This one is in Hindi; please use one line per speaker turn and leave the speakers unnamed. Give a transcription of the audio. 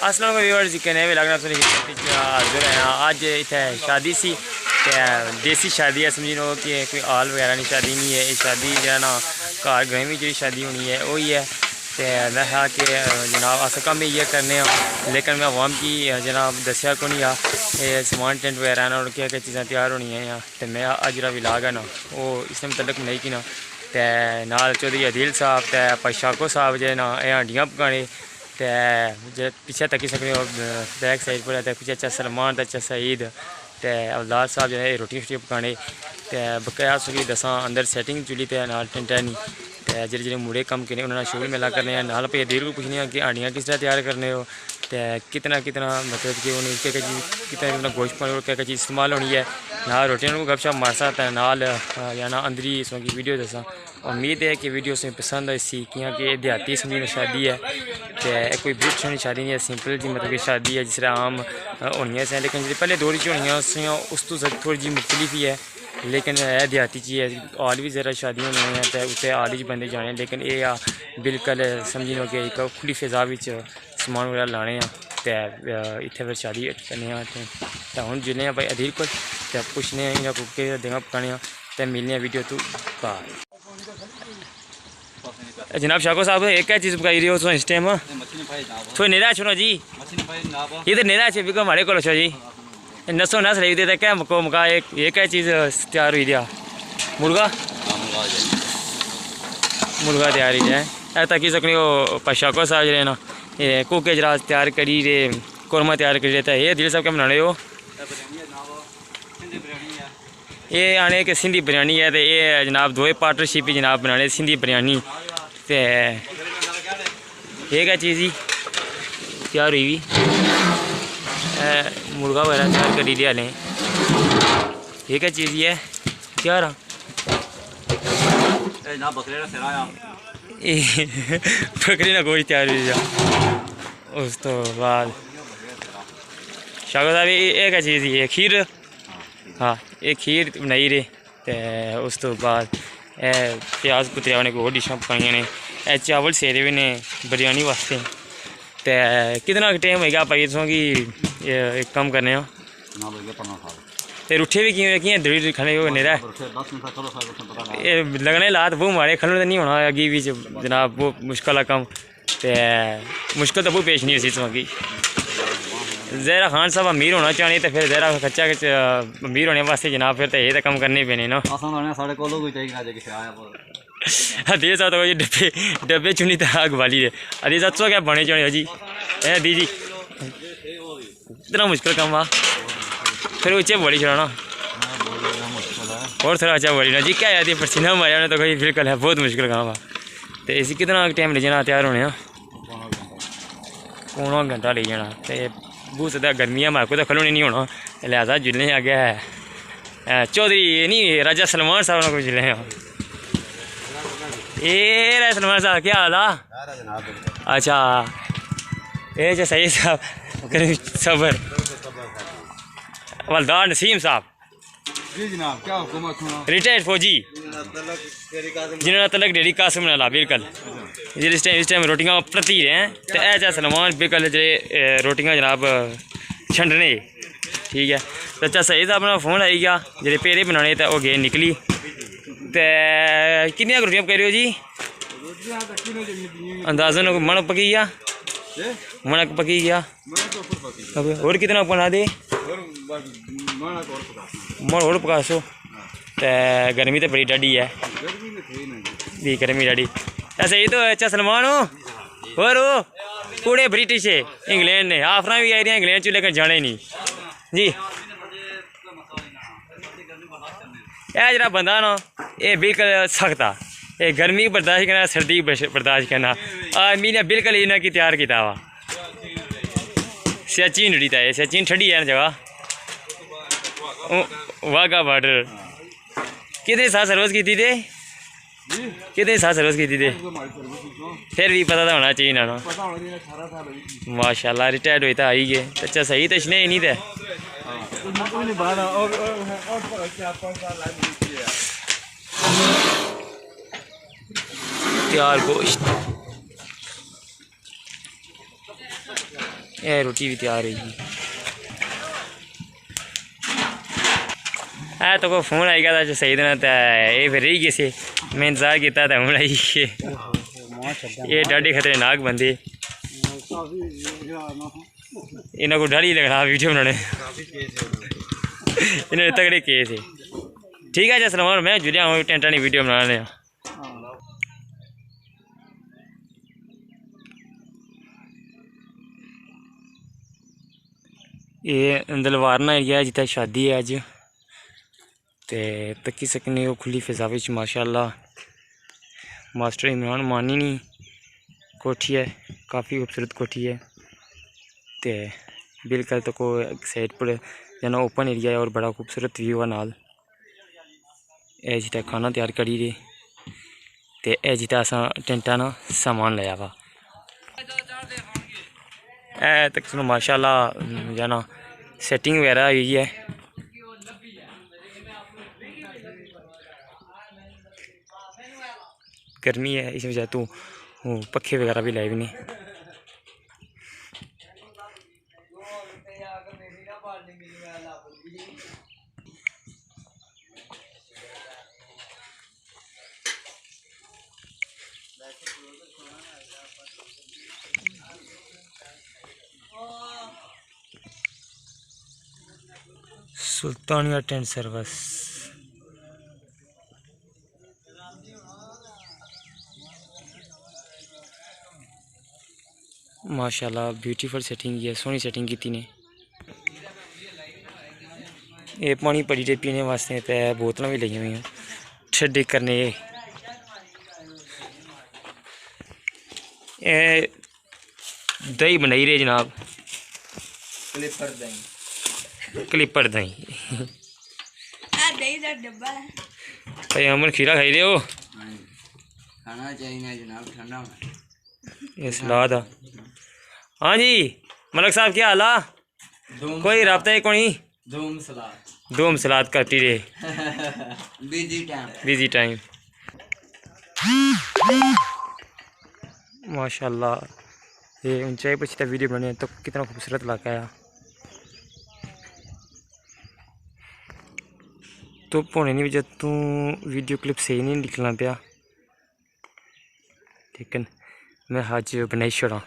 अस्सलाम वालेकुम कहने भी लगना सुनी जो है ना अज इतने शादी सी देसी शादी है समझी लो कि कोई आल वगैरह नहीं शादी नहीं है। ये शादी जो है ना घर ग्रां में जी शादी होनी है वही है। तो मैं कहा कि जनाब अस कम इयै करने लेकिन मैं अवाम की जनाब दसिया को नहीं समान टेंट वगैरह ना और क्या क्या चीज़ा तैयार होनी है। तो मैं अज जो विलाग है ना वो इसके मतलब नहीं कि ना तो नाल चौधरी अदील साहब तो पशाको साहब जो ना ये हांडियाँ पकाने तो जे पीछे तकी सकते हो बैक साइड पर पीछे अच्छा सलमान अच्छा सईद तो अवलाद साहब जो है रोटी शोटी पकाने तो बकाया उसकी दसा अंदर सैटिंग चुली तो नाल टेंट है नहीं तो जेह्ड़े जेह्ड़े मुड़े कम्म करने उन्होंने शोर मेला करने नाल भाई अदील को पूछने कि हांडियाँ किस तरह तैयार करने हो तो कितना कितना मतलब कि उन्हें क्या क्या चीज़ कितना कितना गोश्त पाने और क्या क्या चीज़ इस्तेमाल होनी है ना रोटी को गपशप मारसा तो नाल या ना अंदरी इसकी वीडियो दसा। उम्मीद है कि वीडियो से पसंद आई सी कि देहाती समझी शादी है तो कोई बड़ी छोटी शादी नहीं है सिंपल जी मतलब कि शादी है जिस तरह आम होनी से लेकिन जी पहले दौर होनी उस तो थोड़ी जी मुख्तलिफ ही है लेकिन है देहाती चीज़ है। आल भी ज़रा शादी होनी है तो उत्ते आल ही बंदे जाने लेकिन ये बिल्कुल समझी लो कि एक खुली फिजा समान वगैरह लाने तो इतने फिर शादी करने तो हम जुले भाई अदील को पुछने इन्होंने को देंगे पकाने तो मिलने वीडियो तो बाहर। जनाब शाको साहब एक क्या चीज़ पकाई रही हो इस टाइम थोड़ी नेरा छोड़ो जी इधर नेरा अच्छे बिल्कुल हमारे को जी नसो नस रही थी क्या मको मका एक क्या चीज़ तैयार हुई दिया मुर्गा मुर्गा तैयार ही है ताकि सकनी वो पशाको साहब जो ना ये कोके जरा तैयार करी रे कौरमा तैयार करी रहता है। ये दिल साहब क्या बना रहे हो ये आने के सिंधी बिरयानी है तो ये जनाब दो पार्टनरशिप ही जनाब बनाने सिंधी बिरयानी तो ये क्या चीज़ ही तैयार हुई भी मुर्गा वगैरह तैयार करी दिया लें ये क्या चीज़ है तैयार बकरी ना गोश्त तैयार हुई उस तो बाद शाको साहब ये क्या चीज़ है खीर हाँ ये खीर बनाई रे तो उस तो बाद प्याज पुतरिया ने होर डिशां पकाइया ने चावल सेरे भी ने बिरयानी वास्ते तो कितना टाइम होगा भाई तुम कि एक कम करने तो रुठे भी किए दड़ी खाने को नेरा ये लगने लात वो मारे खलन तो नहीं होना अगी भी जनाब वो मुश्किल है कम तो मुश्किल तो वो पेश नहीं हुई तुम ज़हरा खान साहब अमीर होना चाहनी तो फिर ज़हरा खच्चा अमीर होने वास्ते जनाब फिर तो ये तो कम करने पैने ना अदील साहब तो डब्बे डब्बे चुनी तो आग वाली है अदील साहब तो क्या बने चाहे जी है दी जी इतना मुश्किल कम आ फिर ऊँचे बोली चढ़ाना और थोड़ा अच्छा बोली ना जी क्या याद है पसीना मारा तो कोई बिल्कुल है बहुत मुश्किल काम आ तो इसी कितना टाइम ले जाना तैयार होने पौना घंटा ले जाना तो बहुत ज़्यादा गर्मियाँ हमारे को तो खलोने नहीं होना लिहाजा जुलने आ गया है चौधरी नहीं राजा सलमान साहब को जुले हैं ये राजा सलमान साहब क्या हाल है अच्छा ये सही साहब सबर हवलदार नसीम साहब
जी जनाब क्या हुकूमत
रिटायर्ड फौजी जिन्होंने तलक डेरी कासम नाला बिल्कुल इस टाइम रोटियां प्रति रहे हैं तो ऐसा सलमान बिल्कुल जे रोटियां जनाब छंडने ठीक है तो अच्छा सही साहब ने फोन आई गया जे पेरे बनाने तो गए निकली तो कितनी रोटियां पका रहे हो जी अंदाजन मन पकी गया मन पकी गया और कितना बना दे मन और पका सो तो गर्मी तो बड़ी डाडी है जी गर्मी डाडी ऐसे ही तो अच्छा सलमान हो और वो पूरे ब्रिटिश है इंग्लैंड ने आफर भी आई रही इंग्लैंड चो लेकिन जाने नहीं जी यह जरा बंदा ना ये बिल्कुल सख्त आ ये गर्मी बर्दाश्त करना सर्दी बर्दाश्त करना आदमी ने बिल्कुल इन्हें की तैयार किया वा सियाचिन ठंडी था ये सियाचिन ठंडी है ना जगह वाघा बॉर्डर कितने साल सर्विस की थी कितने साल सर्विस की थी फिर भी पता तो होना चाहिए ना माशाल्लाह रिटायर्ड हुई तो आई गए अच्छा सही तो इसने ही नहीं थे तैयार गोश्त ये रोटी भी तैयार होगी। है तो को फोन आई गया था सही दिन, तो ये फिर रही गए मैं इंतजार किया तो हूँ आई गए। ये डाढ़े खतरनाक बंदे, इन्हों को डर ही लगना वीडियो बनाने। इन्होंने तगड़े केस है। ठीक है सलमान, मैं जुड़िया हूँ टेंटा नहीं वीडियो बनाने। ये दलवारना एरिया है जितना शादी है अज, तो तक्की सकने वो खुली फिजा विच माशाअल्लाह। मास्टर इमरान मानी नहीं कोठी है, काफ़ी खूबसूरत कोठी है। तो बिल्कुल तो को साइड पर जना ओपन एरिया है और बड़ा खूबसूरत व्यू है नाल। ए जिता खाना तैयार करी रहे, तो ए जिता असा टेंटा ना सामान लिया वा। ए तक सुनो माशाअल्लाह जना सेटिंग वगैरह हुई है। गर्मी है इस वजह तो पखे वगैरह भी लाए भी नहीं। सुल्तानिया टेंट सर्विस माशाल्लाह ब्यूटीफुल सेटिंग है, सोहनी सेटिंग की ने। ये पानी पड़ी दे पीने वास्ते, तो बोतल भी लगी हुई ठंडे करने। दही बनाई रहे जनाब, क्लिपर दही। भाई अमन खीरा खाई रहे हो?
खाना चाहिए जनाब, ठंडा
ये सलाद। हाँ जी मलक साहब क्या हाल है? कोई रबता है कोई? दोम सलाद करती रहे। बिजी टाइम माशाल्लाह। ये ऊंचाई पर सीधा वीडियो बनाने तो कितना खूबसूरत इलाका है। तो होने नहीं वजह तू वीडियो क्लिप सही नहीं निकलना पाया, लेकिन मैं आज बनाई छोड़ा।